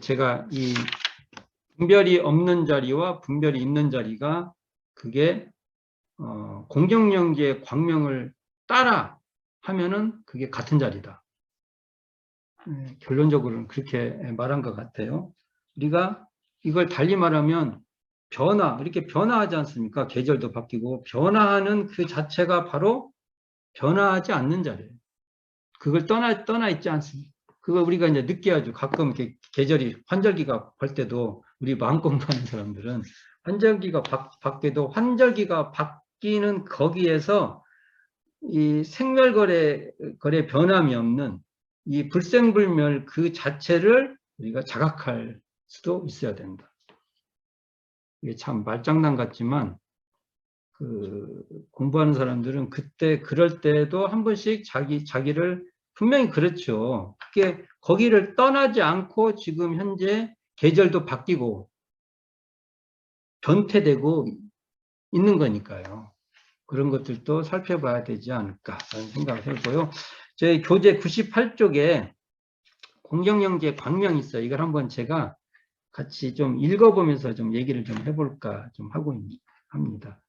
제가 이 분별이 없는 자리와 분별이 있는 자리가 그게 공정영지의 광명을 따라 하면은 그게 같은 자리다. 결론적으로는 그렇게 말한 것 같아요. 우리가 이걸 달리 말하면 이렇게 변화하지 않습니까? 계절도 바뀌고 변화하는 그 자체가 바로 변화하지 않는 자리예요. 그걸 떠나 있지 않습니다. 그거 우리가 이제 느껴야죠. 가끔 이렇게 계절이 환절기가 갈 때도 우리 마음 공부하는 사람들은 환절기가 바뀌도 환절기가 바뀌는 거기에서 이 생멸거래 변함이 없는 이 불생불멸 그 자체를 우리가 자각할 수도 있어야 된다. 이게 참 말장난 같지만 공부하는 사람들은 그럴 때도 한 번씩 자기를 분명히 그렇죠. 그게 거기를 떠나지 않고 지금 현재 계절도 바뀌고 변태되고 있는 거니까요. 그런 것들도 살펴봐야 되지 않을까 하는 생각을 해보고요. 제 교재 98쪽에 공정영지의 광명이 있어요. 이걸 한번 제가 같이 좀 읽어보면서 좀 얘기를 좀 해볼까 좀 하고 합니다.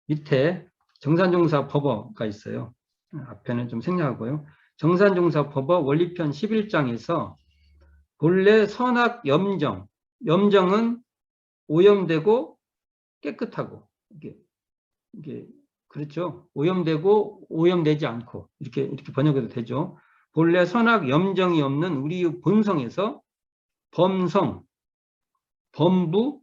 밑에 정산종사법어가 있어요. 앞에는 좀 생략하고요. 정산종사법어 원리편 11장에서 본래 선악 염정은 오염되고 깨끗하고 이게 그렇죠. 오염되고 오염되지 않고 이렇게 번역해도 되죠. 본래 선악 염정이 없는 우리 본성에서 범성, 범부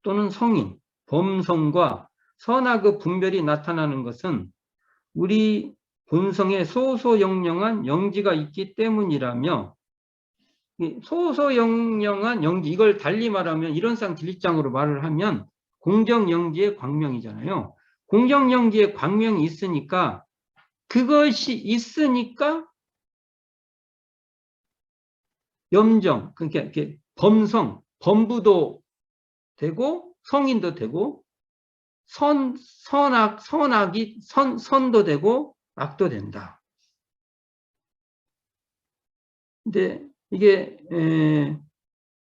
또는 성인, 범성과 선악의 분별이 나타나는 것은 우리 본성에 소소영령한 영지가 있기 때문이라며, 소소영령한 영지, 이걸 달리 말하면 이론상 진리장으로 말을 하면 공정영지의 광명이잖아요. 공정영지의 광명이 있으니까 그것이 있으니까 염정, 그러니까 이렇게 범성, 범부도 되고 성인도 되고 선도 되고 악도 된다. 근데 이게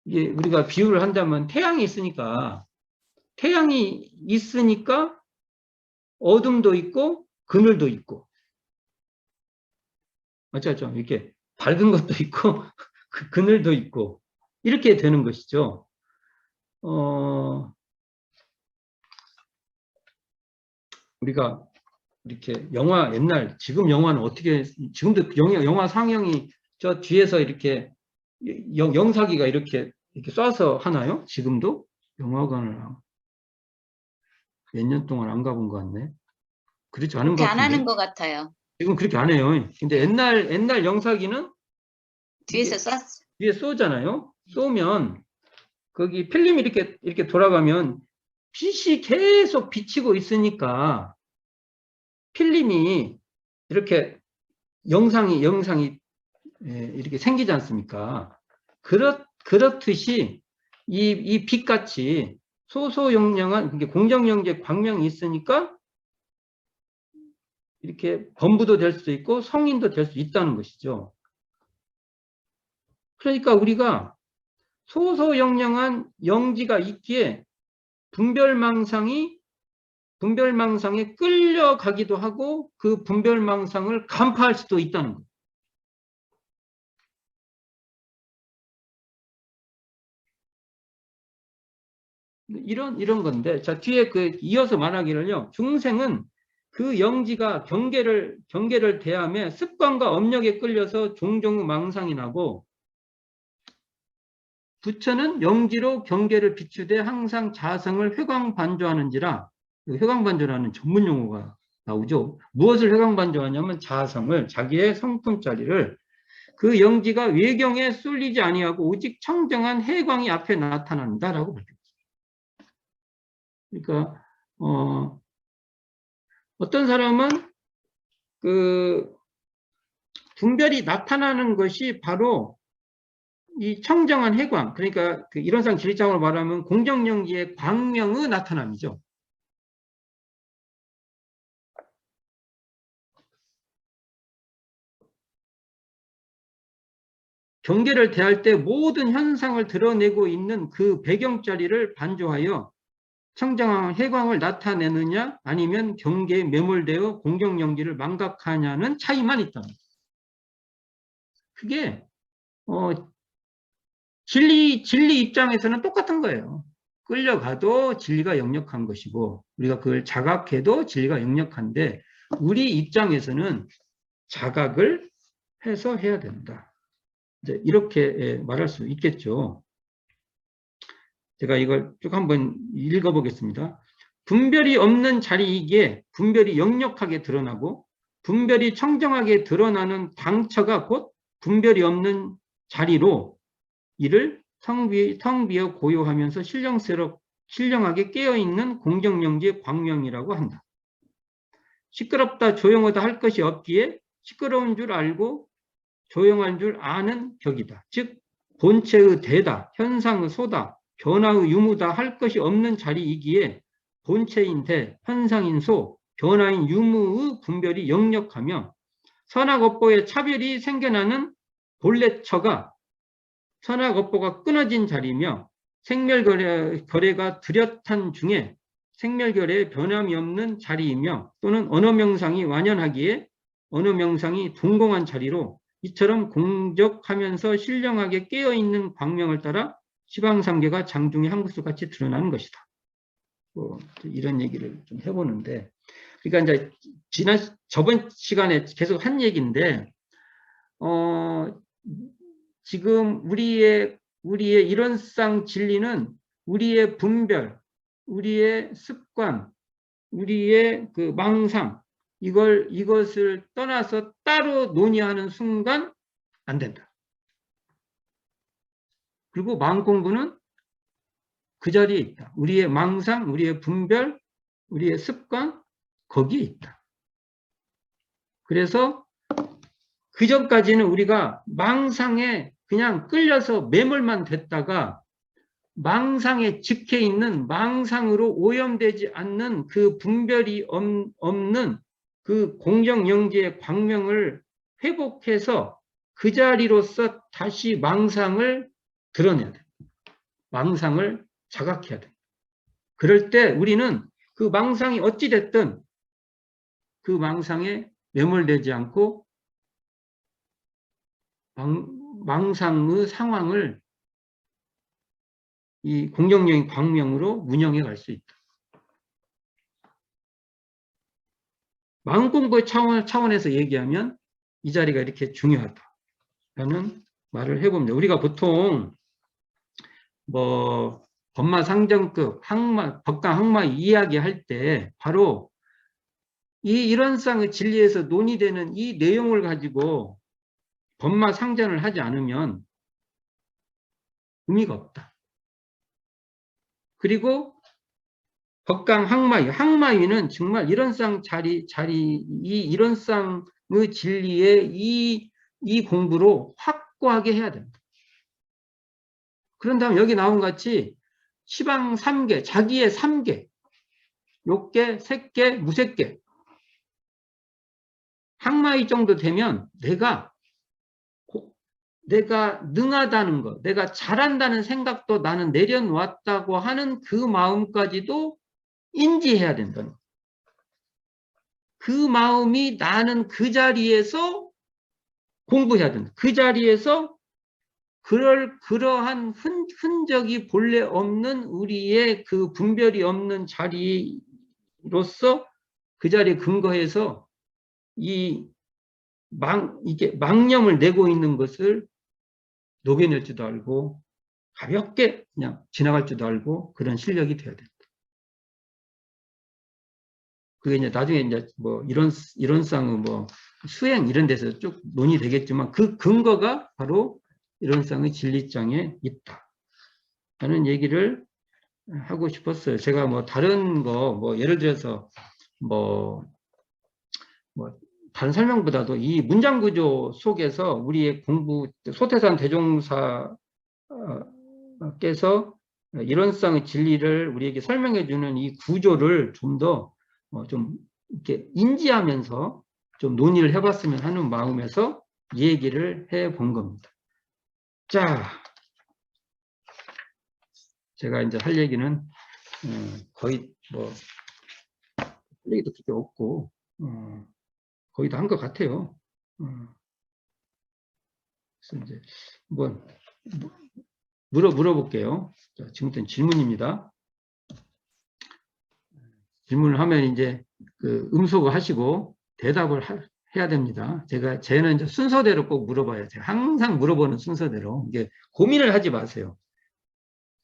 우리가 비유를 한다면 태양이 있으니까 어둠도 있고 그늘도 있고 맞죠? 이렇게 밝은 것도 있고 그늘도 있고 이렇게 되는 것이죠. 우리가 이렇게 지금 영화는 어떻게, 지금도 영화 상영이 저 뒤에서 이렇게 영사기가 이렇게 쏴서 하나요? 지금도? 영화관을 몇 년 동안 안 가본 것 같네. 그렇지 않은 것 같은데. 안 하는 것 같아요. 지금 그렇게 안 해요. 근데 옛날 영사기는 뒤에서 쐈어. 뒤에 쏘잖아요. 쏘면 거기 필름이 이렇게 돌아가면 빛이 계속 비치고 있으니까 필름이 이렇게 영상이 이렇게 생기지 않습니까? 그렇듯이 이 빛같이 소소영령한 공정영지의 광명이 있으니까 이렇게 범부도 될 수 있고 성인도 될 수 있다는 것이죠. 그러니까 우리가 소소영령한 영지가 있기에 분별망상에 끌려가기도 하고 그 분별망상을 간파할 수도 있다는 거예요. 이런 건데, 자, 뒤에 이어서 말하기를요, 중생은 그 영지가 경계를 대하며 습관과 업력에 끌려서 종종 망상이 나고, 부처는 영지로 경계를 비추되 항상 자성을 회광반조하는지라. 회광반조라는 전문 용어가 나오죠. 무엇을 회광반조하냐면 자성을, 자기의 성품짜리를 그 영지가 외경에 쏠리지 아니하고 오직 청정한 해광이 앞에 나타난다라고 밝혔습니다. 그러니까 어떤 사람은 분별이 나타나는 것이 바로 이 청정한 해광, 그러니까 이론상 진리장으로 말하면 공정영지의 광명의 나타남이죠. 경계를 대할 때 모든 현상을 드러내고 있는 그 배경자리를 반조하여 청정한 해광을 나타내느냐 아니면 경계에 매몰되어 공경연기를 망각하냐는 차이만 있다. 그게 진리 입장에서는 똑같은 거예요. 끌려가도 진리가 역력한 것이고 우리가 그걸 자각해도 진리가 역력한데 우리 입장에서는 자각을 해서 해야 된다. 이제 이렇게 말할 수 있겠죠. 제가 이걸 쭉 한번 읽어보겠습니다. 분별이 없는 자리이기에 분별이 역력하게 드러나고 분별이 청정하게 드러나는 당처가 곧 분별이 없는 자리로 이를 텅 비어 고요하면서 신령하게 깨어있는 공정영지의 광명이라고 한다. 시끄럽다 조용하다 할 것이 없기에 시끄러운 줄 알고 조용한 줄 아는 격이다. 즉 본체의 대다, 현상의 소다, 변화의 유무다 할 것이 없는 자리이기에 본체인 대, 현상인 소, 변화인 유무의 분별이 역력하며 선악업보의 차별이 생겨나는 본래처가 선악업보가 끊어진 자리며 생멸거래가 뚜렷한 중에 생멸거래의 변함이 없는 자리이며 또는 언어명상이 완연하기에 언어명상이 동공한 자리로 이처럼 공적하면서 신령하게 깨어있는 광명을 따라 시방삼계가 장중의 한 구석 같이 드러나는 것이다. 이런 얘기를 좀 해보는데, 그러니까 이제 저번 시간에 계속 한 얘기인데, 지금 우리의 이론상 진리는 우리의 분별, 우리의 습관, 우리의 그 망상, 이것을 떠나서 따로 논의하는 순간 안 된다. 그리고 마음 공부는 그 자리에 있다. 우리의 망상, 우리의 분별, 우리의 습관, 거기에 있다. 그래서 그 전까지는 우리가 망상에 그냥 끌려서 매몰만 됐다가 망상에 직해 있는 망상으로 오염되지 않는 그 분별이 없는 그 공정영지의 광명을 회복해서 그 자리로서 다시 망상을 드러내야 돼. 망상을 자각해야 돼. 그럴 때 우리는 그 망상이 어찌됐든 그 망상에 매몰되지 않고 망상의 상황을 이 공정적인 광명으로 운영해 갈 수 있다. 마음 공부의 차원에서 얘기하면 이 자리가 이렇게 중요하다라는 말을 해봅니다. 우리가 보통 뭐 법마상정급, 법강 항마 이야기할 때 바로 이 일원상의 진리에서 논의되는 이 내용을 가지고 법마상전을 하지 않으면 의미가 없다. 그리고 법강 항마위는 정말 일원상 이 일원상의 진리의 이 공부로 확고하게 해야 됩니다. 그런 다음 여기 나온 같이 시방 3개, 자기의 3개, 욕계, 색계, 무색계. 항마위 정도 되면 내가 능하다는 것, 내가 잘한다는 생각도 나는 내려놓았다고 하는 그 마음까지도 인지해야 된다는 것. 그 마음이 나는 그 자리에서 공부해야 된다. 그 자리에서 그러한 흔적이 본래 없는 우리의 그 분별이 없는 자리로서 그 자리에 근거해서 이게 망념을 내고 있는 것을 녹여낼 줄도 알고 가볍게 그냥 지나갈 줄도 알고 그런 실력이 돼야 된다. 그게 이제 나중에 이제 뭐 이론상의 뭐 수행 이런 데서 쭉 논의되겠지만 그 근거가 바로 이론상의 진리장에 있다. 라는 얘기를 하고 싶었어요. 제가 뭐 다른 거 뭐 예를 들어서 뭐 다른 설명보다도 이 문장 구조 속에서 우리의 공부 소태산 대종사께서 이론상의 진리를 우리에게 설명해 주는 이 구조를 좀 더 좀 이렇게 인지하면서 좀 논의를 해봤으면 하는 마음에서 이 얘기를 해본 겁니다. 자, 제가 이제 할 얘기는 거의 뭐 할 얘기도 그렇게 없고 거의 다 한 것 같아요. 그래서 이제 한번 물어볼게요. 자, 지금부터는 질문입니다. 질문을 하면 이제 그 음소거 하시고 대답을 해야 됩니다. 쟤는 이제 순서대로 꼭 물어봐야 돼요. 항상 물어보는 순서대로. 이게 고민을 하지 마세요.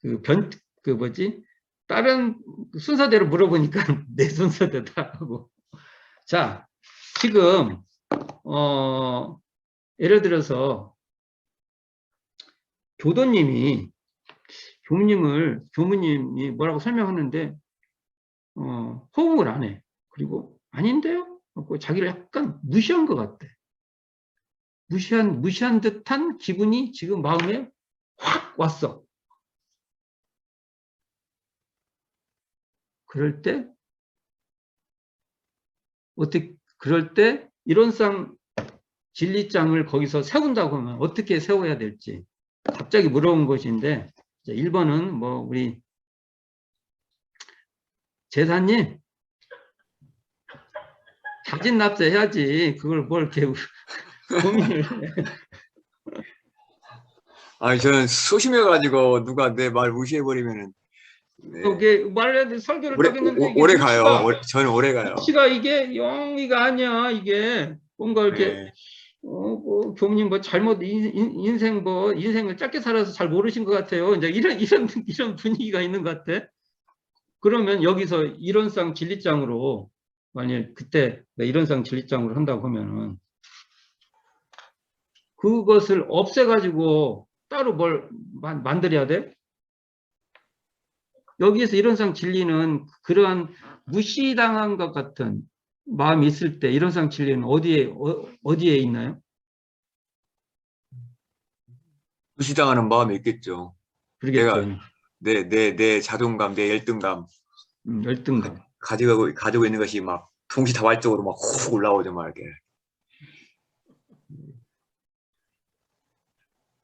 그 뭐지? 다른 순서대로 물어보니까 내 순서대로 다 하고. 자, 지금, 예를 들어서, 교무님이 교무님이 뭐라고 설명하는데, 호응을 안 해. 그리고, 아닌데요? 하고 자기를 약간 무시한 것 같아. 무시한 듯한 기분이 지금 마음에 확 왔어. 그럴 때, 그럴 때, 이론상 진리장을 거기서 세운다고 하면 어떻게 세워야 될지 갑자기 물어본 것인데, 1번은 뭐, 우리, 제사님, 자진 납세해야지. 그걸 뭘 이렇게 고민을 해. 아니, 저는 소심해가지고 누가 내 말 무시해버리면은. 네. 이게 말해도 설교를 딱 했는데, 이게 오래 가요. 저는 오래 가요. 눈치가 이게 영이가 아니야. 이게 뭔가 이렇게, 네. 교무님 뭐 잘못 인생을 짧게 살아서 잘 모르신 것 같아요. 이제 이런 분위기가 있는 것 같아. 그러면 여기서 이론상 진리장으로, 만약 그때 이론상 진리장으로 한다고 하면은, 그것을 없애가지고 따로 뭘 만들어야 돼? 여기에서 이론상 진리는 그러한 무시당한 것 같은 마음이 있을 때 이론상 진리는 어디에 있나요? 무시당하는 마음이 있겠죠. 그러겠죠. 내 자존감, 내 열등감. 열등감. 가지고 있는 것이 막 동시다발적으로 막 훅 올라오죠, 막 이렇게.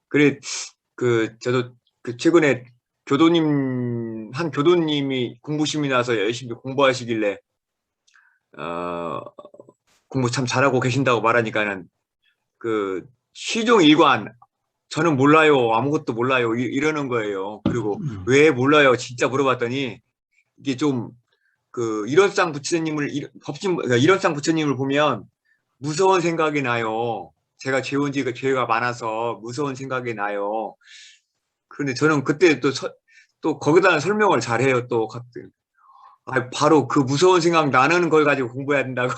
그래, 저도 최근에 한 교도님이 공부심이 나서 열심히 공부하시길래, 공부 참 잘하고 계신다고 말하니까는, 시종일관, 저는 몰라요, 아무것도 몰라요, 이러는 거예요. 그리고 왜 몰라요, 진짜 물어봤더니, 이게 좀, 일원상 부처님을, 그러니까 일원상 부처님을 보면 무서운 생각이 나요. 제가 죄온 죄가 많아서 무서운 생각이 나요. 그런데 저는 그때 또 거기다 설명을 잘해요. 또 바로 그 무서운 생각 나는 걸 가지고 공부해야 된다고.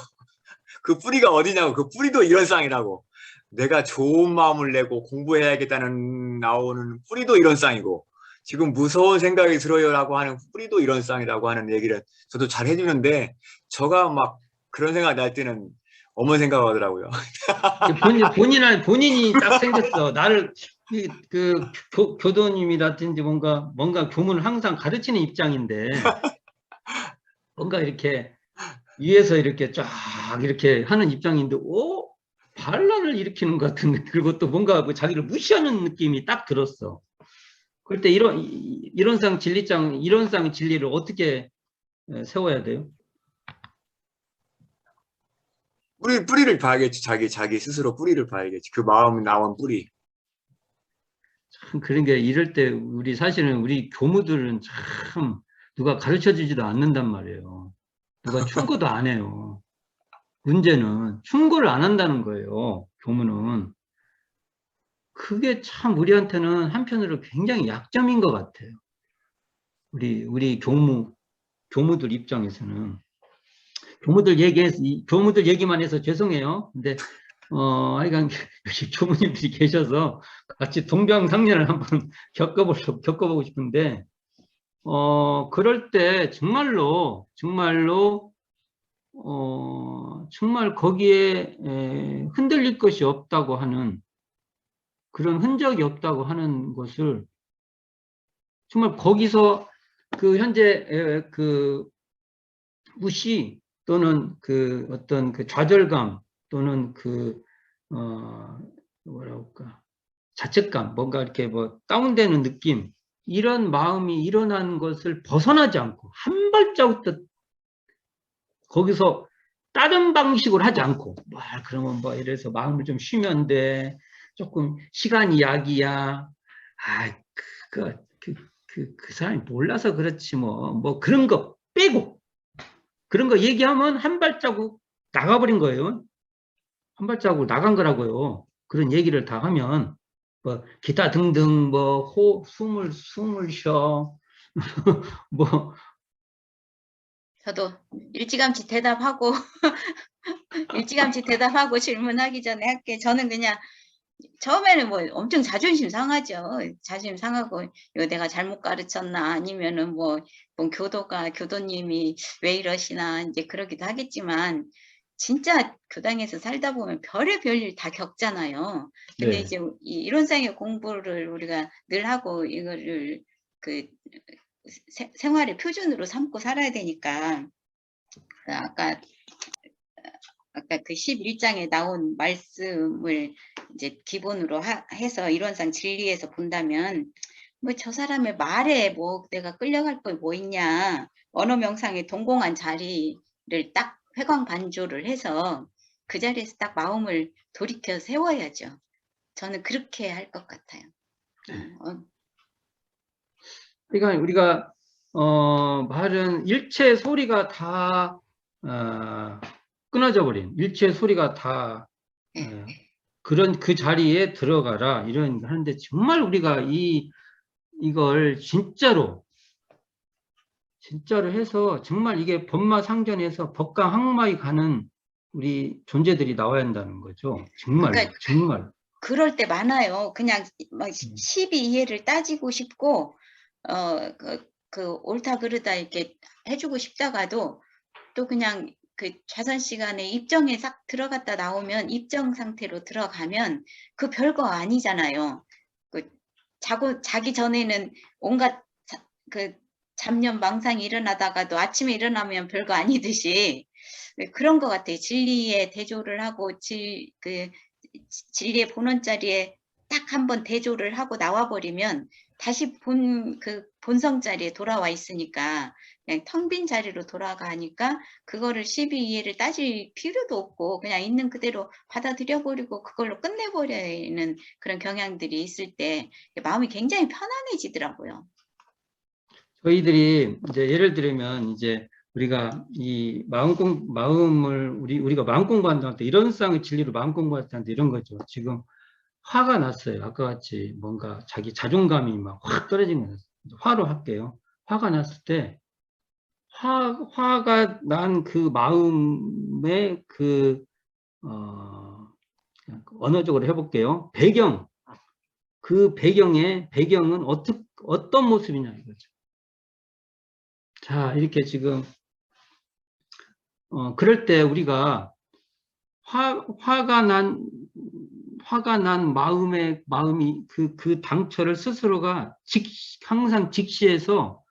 그 뿌리가 어디냐고. 그 뿌리도 이런쌍이라고. 내가 좋은 마음을 내고 공부해야겠다는 나오는 뿌리도 이런쌍이고, 지금 무서운 생각이 들어요라고 하는 뿌리도 이런쌍이라고 하는 얘기를 저도 잘 해주는데, 저가 막 그런 생각 날 때는 어머 생각하더라고요. 본인이 딱 생겼어. 나를 교도님이라든지 뭔가 교문을 항상 가르치는 입장인데 뭔가 이렇게 위에서 이렇게 쫙 이렇게 하는 입장인데 반란을 일으키는 것 같은, 그리고 또 뭔가 자기를 무시하는 느낌이 딱 들었어. 그럴 때 이론상 진리를 어떻게 세워야 돼요? 뿌리를 봐야겠지. 자기 스스로 뿌리를 봐야겠지. 그 마음 나온 뿌리. 참 그런 게 이럴 때 사실은 우리 교무들은 참 누가 가르쳐 주지도 않는단 말이에요. 누가 충고도 안 해요. 문제는 충고를 안 한다는 거예요. 교무는. 그게 참 우리한테는 한편으로 굉장히 약점인 것 같아요. 우리 교무들 입장에서는. 교무들 얘기만 해서 죄송해요. 근데, 하여간, 여기 교무님들이 계셔서 같이 동병상련을 한번 겪어보고 싶은데, 그럴 때 정말 거기에 흔들릴 것이 없다고 하는, 그런 흔적이 없다고 하는 것을 정말 거기서 현재 무시 또는 어떤 좌절감 또는 뭐라 할까, 자책감, 뭔가 이렇게 뭐 다운되는 느낌, 이런 마음이 일어나는 것을 벗어나지 않고 한 발자국도 거기서 다른 방식으로 하지 않고 그러면 뭐 이래서 마음을 좀 쉬면 돼. 조금 시간이 약이야. 그 사람이 몰라서 그렇지 뭐 그런 거 빼고 그런 거 얘기하면 한 발자국 나가버린 거예요. 한 발자국 나간 거라고요. 그런 얘기를 다 하면 뭐 기타 등등 뭐 숨을 쉬어 뭐 저도 일찌감치 대답하고 일찌감치 대답하고 질문하기 전에 할게. 저는 그냥 처음에는 뭐 엄청 자존심 상하죠. 자존심 상하고 이거 내가 잘못 가르쳤나 아니면은 뭐 교도님이 왜 이러시나 이제 그러기도 하겠지만 진짜 교당에서 살다 보면 별의별 일 다 겪잖아요. 근데 네. 이제 이 이론상의 공부를 우리가 늘 하고 이거를 그 생활의 표준으로 삼고 살아야 되니까 아까 그 11장에 나온 말씀을 이제 기본으로 해서 이론상 진리에서 본다면 뭐 저 사람의 말에 뭐 내가 끌려갈 거 뭐 있냐, 언어 명상의 동공한 자리를 딱 회광반조를 해서 그 자리에서 딱 마음을 돌이켜 세워야죠. 저는 그렇게 할 것 같아요. 그러니까 우리가 말은 일체 소리가 다 끊어져 버린 일체 소리가 다 그런 그 자리에 들어가라 이런 하는데 정말 우리가 이걸 진짜로 해서 정말 이게 법마상전에서 법강항마에 가는 우리 존재들이 나와야 한다는 거죠. 정말 그러니까 정말. 그럴 때 많아요. 그냥 막 12이해를 따지고 싶고 옳다 그르다 이렇게 해주고 싶다가도 또 그냥 그 자선 시간에 입정에 싹 들어갔다 나오면 입정 상태로 들어가면 그 별거 아니잖아요. 그 자기 전에는 온갖 그 잡념 망상이 일어나다가도 아침에 일어나면 별거 아니듯이 그런 것 같아요. 진리에 대조를 하고 진리의 본원 자리에 딱 한번 대조를 하고 나와버리면 다시 본성 자리에 돌아와 있으니까 그냥 텅 빈 자리로 돌아가니까 그거를 12이해를 따질 필요도 없고 그냥 있는 그대로 받아들여 버리고 그걸로 끝내버리는 그런 경향들이 있을 때 마음이 굉장히 편안해지더라고요. 저희들이 이제 예를 들면 이제 우리가 이 마음을 우리가 마음 공부한다 때 이런 쌍의 진리로 마음 공부한다 때 이런 거죠. 지금 화가 났어요. 아까 같이 뭔가 자기 자존감이 막 확 떨어지는 거예요. 화로 할게요. 화가 났을 때 화가 난 그 마음의 언어적으로 해볼게요. 그 배경은 어떤 모습이냐 이거죠. 자, 이렇게 지금 그럴 때 우리가 화가 난 마음이 그 당처를 스스로가 항상 직시해서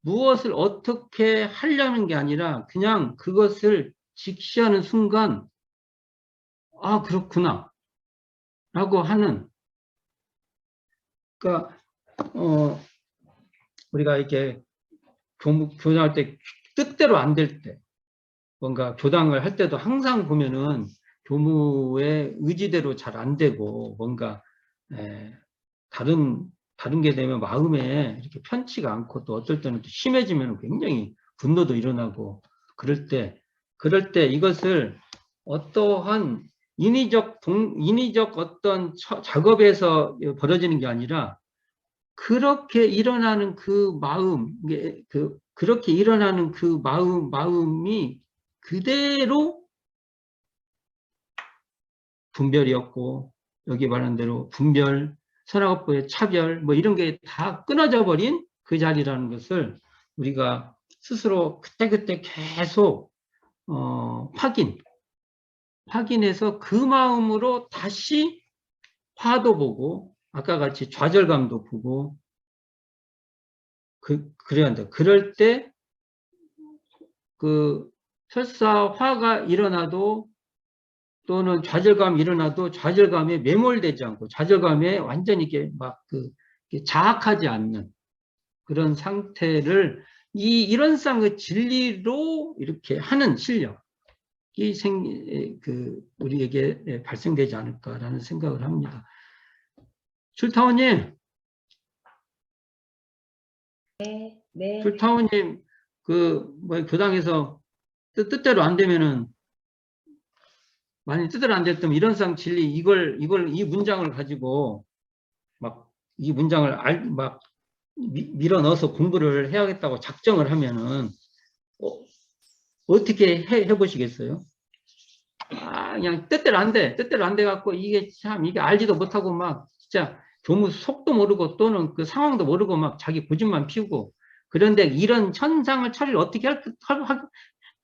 무엇을 어떻게 하려는 게 아니라 그냥 그것을 직시하는 순간 그렇구나 라고 하는 그러니까 우리가 이렇게 교장할 때 뜻대로 안 될 때 뭔가 교당을 할 때도 항상 보면은 교무의 의지대로 잘 안 되고 뭔가 다른 게 되면 마음에 이렇게 편치가 않고 또 어떨 때는 또 심해지면 굉장히 분노도 일어나고 그럴 때 이것을 어떠한 인위적 어떤 작업에서 벌어지는 게 아니라 그렇게 일어나는 그 마음, 그렇게 일어나는 그 마음이 그대로 분별이었고, 여기 말한 대로 분별, 선악업보의 차별, 뭐 이런 게 다 끊어져 버린 그 자리라는 것을 우리가 스스로 그때그때 계속, 확인해서 그 마음으로 다시 화도 보고, 아까 같이 좌절감도 보고, 그래야 한다. 그럴 때, 설사 화가 일어나도 또는 좌절감이 일어나도 좌절감에 매몰되지 않고 좌절감에 완전히 이게 막 자학하지 않는 그런 상태를 이런 쌍의 진리로 이렇게 하는 실력이 우리에게 발생되지 않을까라는 생각을 합니다. 출타원님, 네. 출타원님, 교당에서 뜻대로 안 되면은, 만약 뜻대로 안 됐다면 이런 쌍 진리, 이 문장을 가지고, 이 문장을 밀어 넣어서 공부를 해야겠다고 작정을 하면은, 어떻게 해보시겠어요? 그냥 뜻대로 안 돼 갖고, 이게 알지도 못하고 진짜 교무 속도 모르고 또는 그 상황도 모르고 자기 고집만 피우고, 그런데 이런 현상을 처리를 어떻게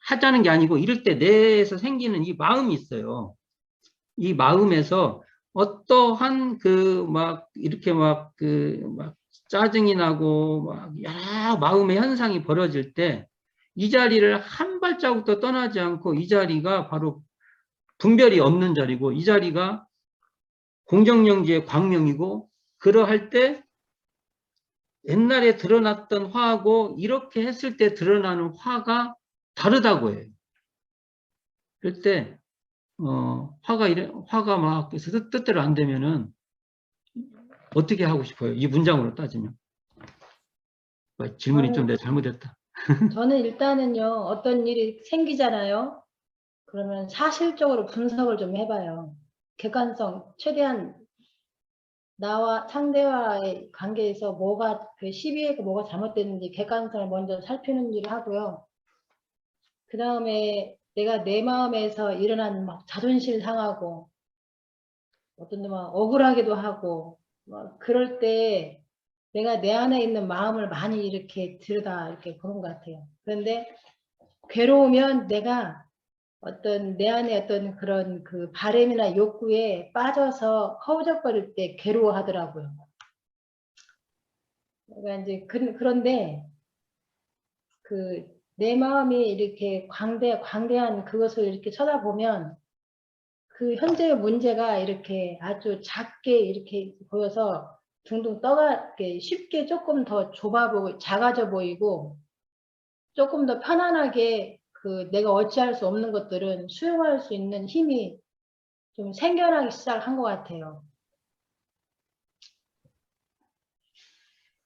하자는 게 아니고, 이럴 때 내에서 생기는 이 마음이 있어요. 이 마음에서 어떠한 이렇게 짜증이 나고 여러 마음의 현상이 벌어질 때 이 자리를 한 발자국도 떠나지 않고 이 자리가 바로 분별이 없는 자리고 이 자리가 공정영지의 광명이고, 그러할 때 옛날에 드러났던 화하고 이렇게 했을 때 드러나는 화가 다르다고 해요. 그럴 때 화가 그래서 뜻대로 안 되면은 어떻게 하고 싶어요? 이 문장으로 따지면. 질문이 좀 내가 잘못했다. 저는 일단은요, 어떤 일이 생기잖아요. 그러면 사실적으로 분석을 좀 해봐요. 객관성, 최대한 나와 상대와의 관계에서 그 시비에서 뭐가 잘못됐는지 객관성을 먼저 살피는 일을 하고요. 그 다음에 내가 내 마음에서 일어난 자존심 상하고, 어떤 데 억울하기도 하고, 그럴 때 내가 내 안에 있는 마음을 많이 이렇게 이렇게 보는 것 같아요. 그런데 괴로우면 내가 내 안에 어떤 그런 바램이나 욕구에 빠져서 허우적거릴 때 괴로워하더라고요. 그러니까 이제 그런데 내 마음이 이렇게 광대한 그것을 이렇게 쳐다보면 그 현재의 문제가 이렇게 아주 작게 이렇게 보여서 둥둥 쉽게 조금 더 작아져 보이고, 조금 더 편안하게 내가 어찌할 수 없는 것들은 수용할 수 있는 힘이 좀 생겨나기 시작한 것 같아요.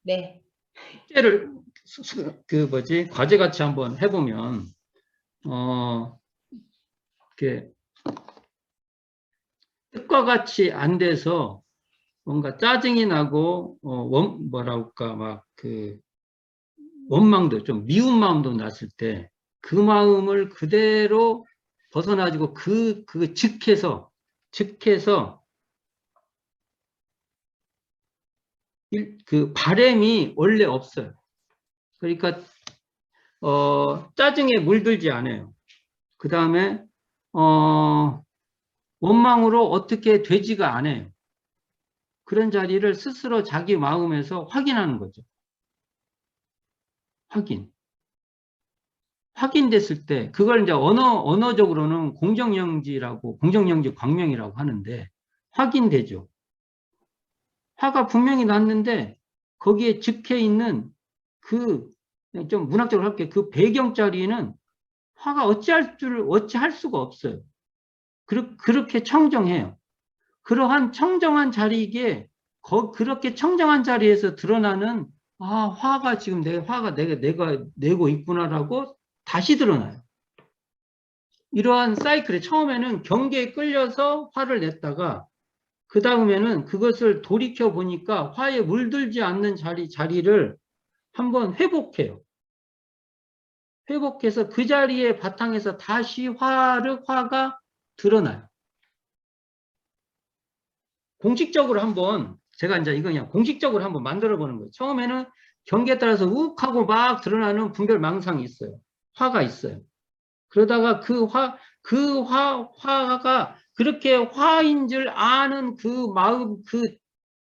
네. 숙제를 과제같이 한번 해보면 이렇게 뜻과 같이 안 돼서 뭔가 짜증이 나고 원망도 좀 미운 마음도 났을 때 그 마음을 그대로 벗어나지고 즉해서 바램이 원래 없어요. 그러니까 짜증에 물들지 않아요. 그 다음에 원망으로 어떻게 되지가 않아요. 그런 자리를 스스로 자기 마음에서 확인하는 거죠. 확인됐을 때 그걸 이제 언어적으로는 공정영지 광명이라고 하는데, 확인되죠. 화가 분명히 났는데 거기에 즉해 있는 좀 문학적으로 할게요. 그 배경 자리에는 화가 어찌할 수가 없어요. 그렇게 청정해요. 그러한 청정한 자리에 그렇게 청정한 자리에서 드러나는 화가 지금 내가 내고 있구나라고 다시 드러나요. 이러한 사이클에 처음에는 경계에 끌려서 화를 냈다가 그 다음에는 그것을 돌이켜 보니까 화에 물들지 않는 자리를 한번 회복해요. 회복해서 그 자리에 바탕에서 다시 화가 드러나요. 공식적으로 한번 제가 이제 이거 그냥 공식적으로 한번 만들어 보는 거예요. 처음에는 경계에 따라서 욱 하고 막 드러나는 분별망상이 있어요. 화가 있어요. 그러다가 화가 그렇게 화인 줄 아는 그 마음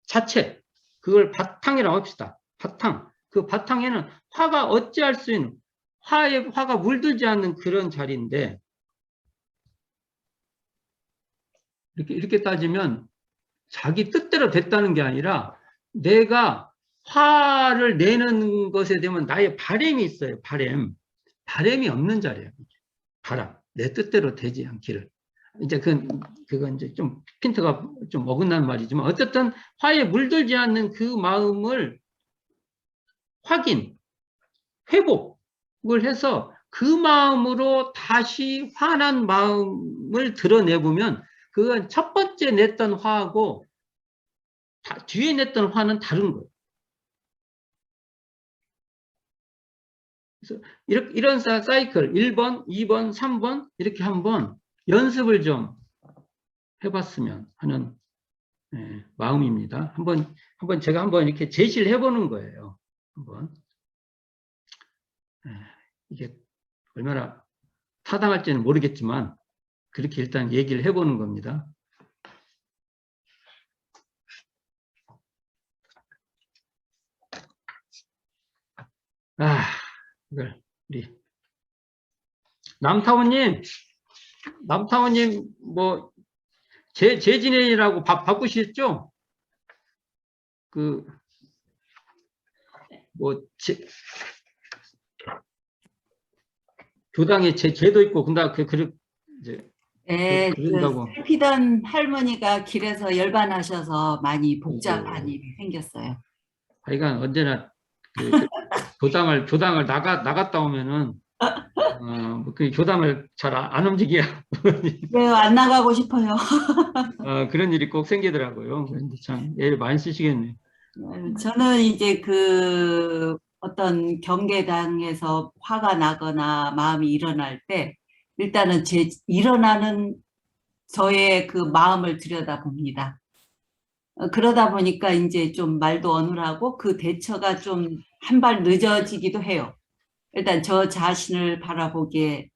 자체, 그걸 바탕이라고 합시다. 그 바탕에는 화가 어찌할 수 있는 화가 물들지 않는 그런 자리인데, 이렇게 따지면 자기 뜻대로 됐다는 게 아니라 내가 화를 내는 것에 대한 나의 바람이 있어요. 바람이 없는 자리예요. 바람. 내 뜻대로 되지 않기를. 이제 그건 이제 좀 핀트가 좀 어긋난 말이지만 어쨌든 화에 물들지 않는 그 마음을 확인, 회복을 해서 그 마음으로 다시 화난 마음을 드러내보면 그건 첫 번째 냈던 화하고 뒤에 냈던 화는 다른 거예요. 그래서 이런 사이클 1번, 2번, 3번 이렇게 한번 연습을 좀 해봤으면 하는 마음입니다. 제가 한번 이렇게 제시를 해보는 거예요. 한번 이게 얼마나 타당할지는 모르겠지만 그렇게 일단 얘기를 해보는 겁니다. 이걸 우리 남타원님 뭐 재진행이라고 바꾸셨죠? 교당에 제도 있고 이제 네, 그런다고. 살피던 할머니가 길에서 열반하셔서 많이 복잡한 일이 생겼어요. 하여간 언제나 교당을 나갔다 오면은 그 교당을 잘 안 움직여야 왜요? 안 나가고 싶어요. 그런 일이 꼭 생기더라고요. 그런데 참 애를 많이 쓰시겠네요. 저는 이제 어떤 경계당에서 화가 나거나 마음이 일어날 때 일단은 일어나는 저의 그 마음을 들여다봅니다. 그러다 보니까 이제 좀 말도 어눌하고 그 대처가 좀 한 발 늦어지기도 해요. 일단 저 자신을 바라보기에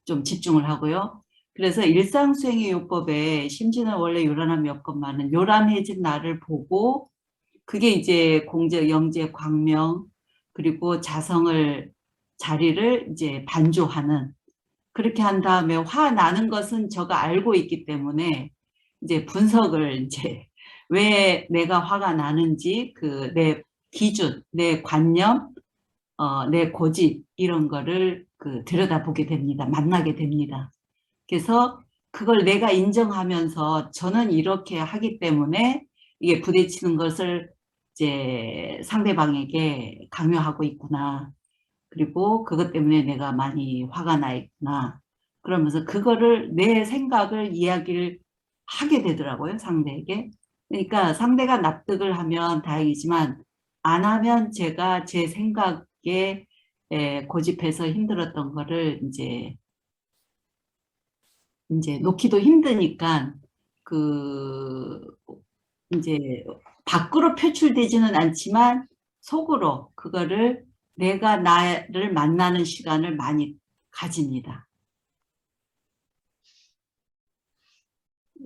좀 집중을 하고요. 그래서 일상수행의 요법에 심지어는 원래 요란함이 없건만은 요란해진 나를 보고 그게 이제 공제, 영재, 광명 그리고 자리를 이제 반조하는 그렇게 한 다음에 화 나는 것은 저가 알고 있기 때문에 이제 분석을 이제 왜 내가 화가 나는지 내 기준, 내 관념, 내 고집 이런 거를 들여다보게 됩니다. 만나게 됩니다. 그래서 그걸 내가 인정하면서 저는 이렇게 하기 때문에 이게 부딪히는 것을 이제 상대방에게 강요하고 있구나. 그리고 그것 때문에 내가 많이 화가 나 있구나. 그러면서 그거를 내 생각을 이야기를 하게 되더라고요. 상대에게. 그러니까 상대가 납득을 하면 다행이지만 안 하면 제가 제 생각에 고집해서 힘들었던 거를 이제 놓기도 힘드니까 이제 밖으로 표출되지는 않지만 속으로 그거를 내가 나를 만나는 시간을 많이 가집니다.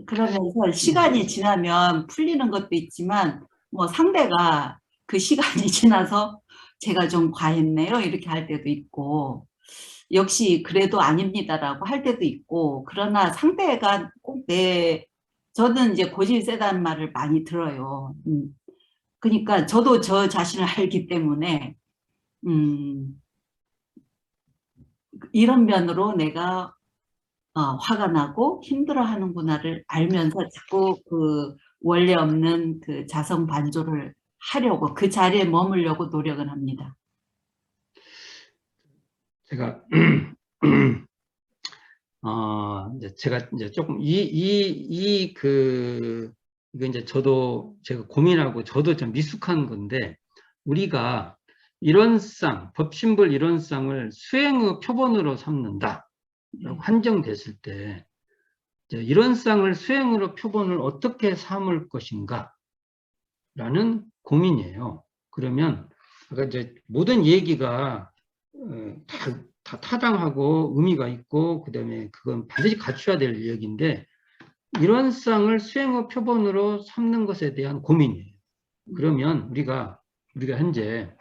그러면서 시간이 지나면 풀리는 것도 있지만 뭐 상대가 그 시간이 지나서 제가 좀 과했네요 이렇게 할 때도 있고 역시 그래도 아닙니다라고 할 때도 있고 그러나 상대가 꼭 저는 이제 고집이 세다는 말을 많이 들어요. 그러니까 저도 저 자신을 알기 때문에 이런 면으로 내가 화가 나고 힘들어하는구나를 알면서 자꾸 원래 없는 자성 반조를 하려고 그 자리에 머물려고 노력을 합니다. 제가 제가 이제 조금 이거 이제 제가 고민하고 저도 좀 미숙한 건데 우리가 법신불 이론상을 수행의 표본으로 삼는다. 라고 한정됐을 때 이론상을 수행으로 표본을 어떻게 삼을 것인가 라는 고민이에요. 그러면 아까 이제 모든 얘기가 다 타당하고 의미가 있고 그다음에 그건 반드시 갖춰야 될 얘기인데 이론상을 수행의 표본으로 삼는 것에 대한 고민이에요. 그러면 우리가 현재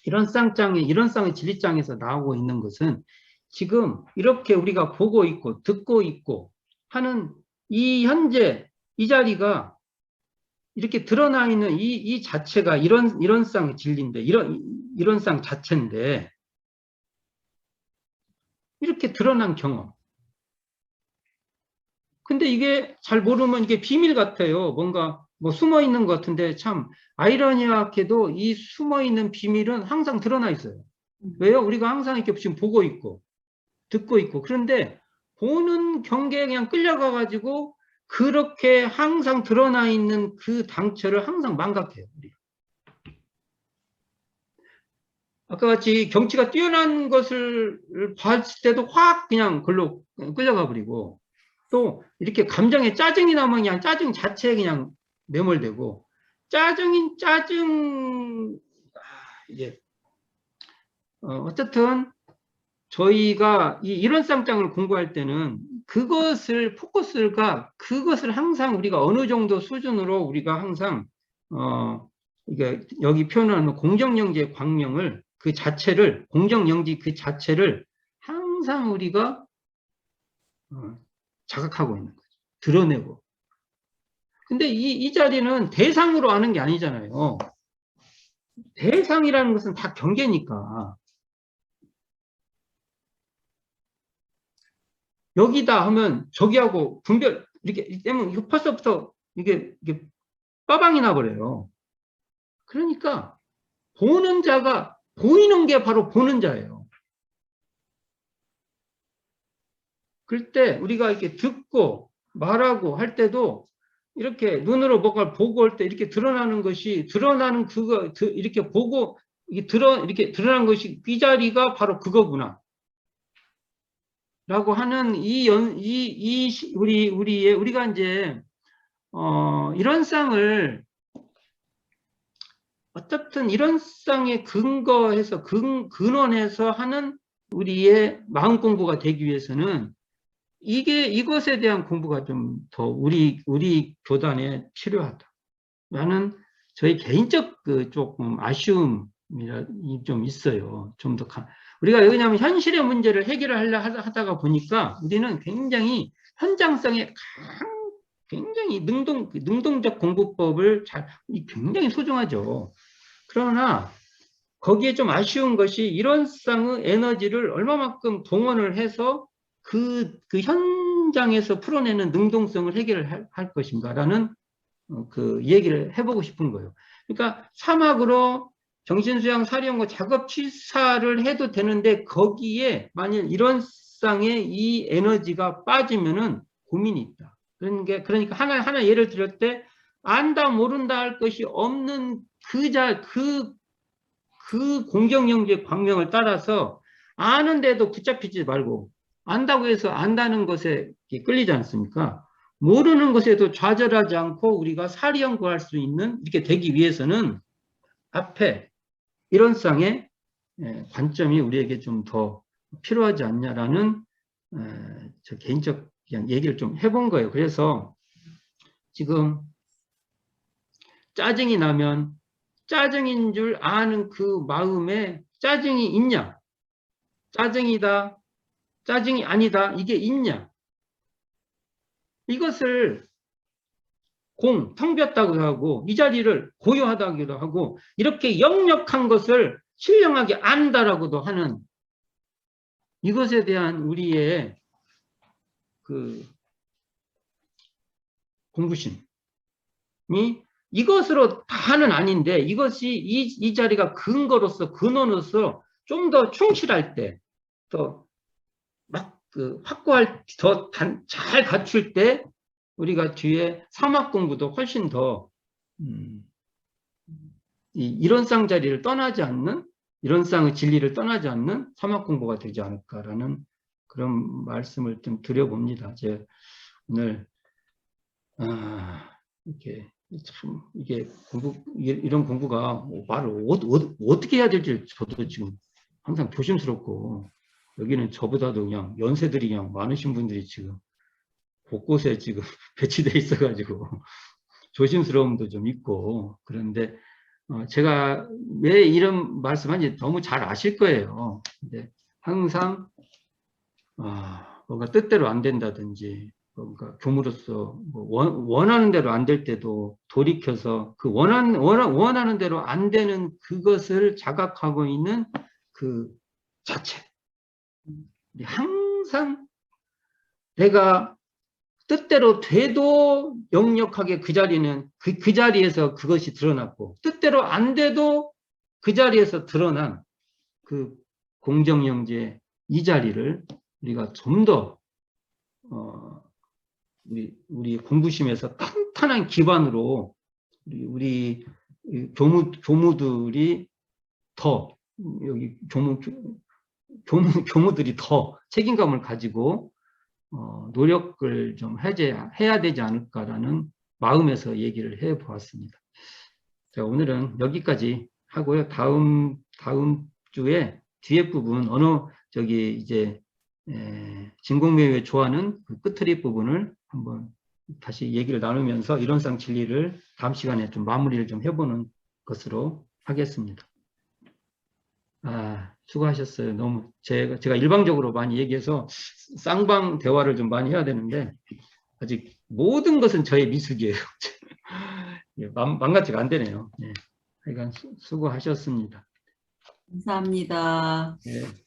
이론상의 진리장에서 나오고 있는 것은 지금 이렇게 우리가 보고 있고 듣고 있고 하는 이 현재 이 자리가 이렇게 드러나 있는 이 자체가 이런 쌍의 진리인데, 이런 쌍 자체인데, 이렇게 드러난 경험. 근데 이게 잘 모르면 이게 비밀 같아요. 뭔가 뭐 숨어 있는 것 같은데, 참 아이러니하게도 이 숨어 있는 비밀은 항상 드러나 있어요. 왜요? 우리가 항상 이렇게 지금 보고 있고 듣고 있고, 그런데 보는 경계에 그냥 끌려가 가지고 그렇게 항상 드러나 있는 그 당처를 항상 망각해요. 우리가. 아까 같이 경치가 뛰어난 것을 봤을 때도 확 그냥 글로 끌려가 버리고, 또 이렇게 감정에 짜증이 나면 그냥 짜증 자체에 그냥 매몰되고, 이게 어쨌든 저희가 이런 쌍장을 공부할 때는 그것을 그것을 항상 우리가 어느 정도 수준으로 우리가 항상 이게 여기 표현하는 공정영지의 광명을 그 자체를, 공정영지 그 자체를 항상 우리가 자각하고 있는 거죠. 드러내고. 근데 이 자리는 대상으로 아는 게 아니잖아요. 대상이라는 것은 다 경계니까. 여기다 하면 저기하고 분별, 이렇게 때문에 이거 벌써부터 이게 빠방이 나버려요. 그러니까 보는 자가, 보이는 게 바로 보는 자예요. 그럴 때 우리가 이렇게 듣고 말하고 할 때도 이렇게 눈으로 뭔가를 보고 할 때 이렇게 드러나는 것이, 드러나는 그거, 이렇게 보고 이렇게 드러난 것이 이 자리가 바로 그거구나 라고 하는 우리가 이제 이런 쌍을 어쨌든 이런 쌍에 근거해서 근원해서 하는 우리의 마음 공부가 되기 위해서는 이것에 대한 공부가 좀 더 우리 교단에 필요하다라는 저희 개인적 조금 아쉬움이 좀 있어요. 좀 더 우리가 왜냐하면 현실의 문제를 해결하려 하다가 보니까 우리는 굉장히 현장성에 굉장히 능동적 공부법을 굉장히 소중하죠. 그러나 거기에 좀 아쉬운 것이 이런 쌍의 에너지를 얼마만큼 동원을 해서 그 현장에서 풀어내는 능동성을 해결을 할 것인가라는 그 얘기를 해보고 싶은 거예요. 그러니까 사막으로 정신수양 사령과 작업 취사를 해도 되는데 거기에 만일 이런 쌍의 이 에너지가 빠지면은 고민이 있다. 그러니까 하나 예를 들을 때 안다 모른다 할 것이 없는 그 공정영지의 광명을 따라서 아는데도 붙잡히지 말고, 안다고 해서 안다는 것에 끌리지 않습니까? 모르는 것에도 좌절하지 않고 우리가 사리연구할 수 있는, 이렇게 되기 위해서는 앞에 이런 쌍의 관점이 우리에게 좀 더 필요하지 않냐라는 저 개인적 그냥 얘기를 좀 해본 거예요. 그래서 지금 짜증이 나면 짜증인 줄 아는 그 마음에 짜증이 있냐, 짜증이다, 짜증이 아니다, 이게 있냐, 이것을 텅 비었다고 하고 이 자리를 고요하다기도 하고 이렇게 역력한 것을 신령하게 안다라고도 하는 이것에 대한 우리의 그 공부심이 이것으로 다는 아닌데, 이것이 이 자리가 근거로서 근원으로서 좀 더 충실할 때, 더 막 확고할, 더 잘 갖출 때 우리가 뒤에 사막 공부도 훨씬 더 이런 쌍 자리를 떠나지 않는, 이런 쌍의 진리를 떠나지 않는 사막 공부가 되지 않을까라는 그런 말씀을 좀 드려봅니다. 제 오늘 이렇게 참 이게 이런 공부가 말을 어떻게 해야 될지 저도 지금 항상 조심스럽고, 여기는 저보다도 그냥 연세들이 그냥 많으신 분들이 지금 곳곳에 지금 배치돼 있어가지고 조심스러움도 좀 있고, 그런데 제가 왜 이런 말씀하는지 너무 잘 아실 거예요. 근데 항상 뭔가 뜻대로 안 된다든지 그러니까 교무로서 뭐 원하는 대로 안 될 때도 돌이켜서 그 원하는 대로 안 되는 그것을 자각하고 있는 그 자체. 항상 내가 뜻대로 돼도 역력하게 그 자리는 그 자리에서 그것이 드러났고, 뜻대로 안 돼도 그 자리에서 드러난 그 공정영재 이 자리를 우리가 좀 더 우리 공부심에서 탄탄한 기반으로 우리 교무들이 더 여기 교무들이 더 책임감을 가지고 노력을 좀 해야 되지 않을까라는 마음에서 얘기를 해 보았습니다. 자, 오늘은 여기까지 하고요. 다음 주에 뒤에 부분 이제 진공매우에 좋아하는 그 끝트리 부분을 한번 다시 얘기를 나누면서 이론상 진리를 다음 시간에 좀 마무리를 좀 해보는 것으로 하겠습니다. 수고하셨어요. 너무 제가 일방적으로 많이 얘기해서 쌍방 대화를 좀 많이 해야 되는데 아직 모든 것은 저의 미숙이에요. 망가지가 안 되네요. 하여간 수고하셨습니다. 감사합니다. 네.